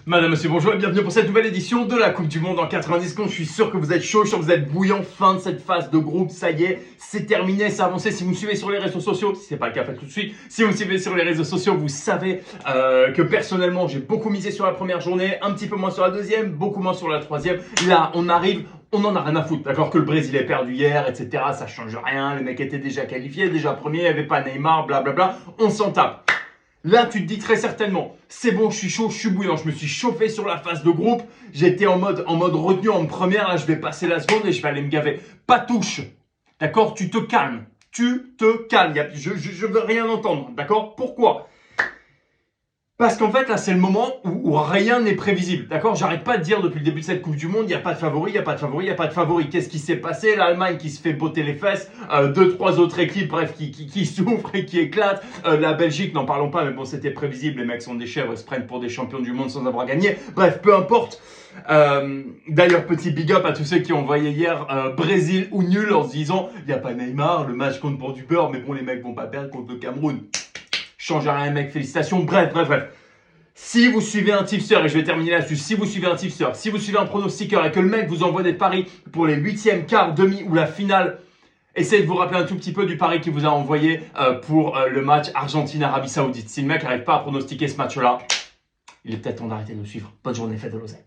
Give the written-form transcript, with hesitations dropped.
Madame, monsieur, bonjour et bienvenue pour cette nouvelle édition de la Coupe du Monde en 90 secondes. Je suis sûr que vous êtes chaud, je suis sûr que vous êtes bouillant. Fin de cette phase de groupe, ça y est, c'est terminé, c'est avancé. Si vous me suivez sur les réseaux sociaux, si c'est pas le cas, faites tout de suite. Si vous me suivez sur les réseaux sociaux, vous savez que personnellement, j'ai beaucoup misé sur la première journée, un petit peu moins sur la deuxième, beaucoup moins sur la troisième. Là, on arrive. On en a rien à foutre, d'accord? Que le Brésil ait perdu hier, etc. Ça change rien. Les mecs étaient déjà qualifiés, déjà premiers, il n'y avait pas Neymar, blablabla. On s'en tape. Là, tu te dis très certainement, c'est bon, je suis chaud, je suis bouillant. Je me suis chauffé sur la phase de groupe. J'étais en mode retenu en première. Là, je vais passer la seconde et je vais aller me gaver. Pas touche, d'accord? Tu te calmes. Tu te calmes. Je veux rien entendre, d'accord? Pourquoi? Parce qu'en fait, là, c'est le moment où rien n'est prévisible, d'accord? J'arrête pas de dire depuis le début de cette Coupe du Monde, il n'y a pas de favori, il n'y a pas de favori, il n'y a pas de favori. Qu'est-ce qui s'est passé? L'Allemagne qui se fait botter les fesses, deux, trois autres équipes, bref, qui souffrent et qui éclatent. La Belgique, n'en parlons pas, mais bon, c'était prévisible. Les mecs sont des chèvres, ils se prennent pour des champions du monde sans avoir gagné. Bref, peu importe. D'ailleurs, petit big up à tous ceux qui ont envoyé hier Brésil ou nul en se disant, il n'y a pas Neymar, le match compte pour du beurre, mais bon, les mecs vont pas perdre contre le Cameroun. Change rien, mec, félicitations. Bref. Si vous suivez un tipster, et je vais terminer là-dessus, si vous suivez un tipster, si vous suivez un pronostiqueur et que le mec vous envoie des paris pour les huitièmes, quarts, demi ou la finale, essayez de vous rappeler un tout petit peu du pari qu'il vous a envoyé pour le match Argentine-Arabie Saoudite. Si le mec n'arrive pas à pronostiquer ce match-là, il est peut-être temps d'arrêter de nous suivre. Bonne journée, faites de l'oseille.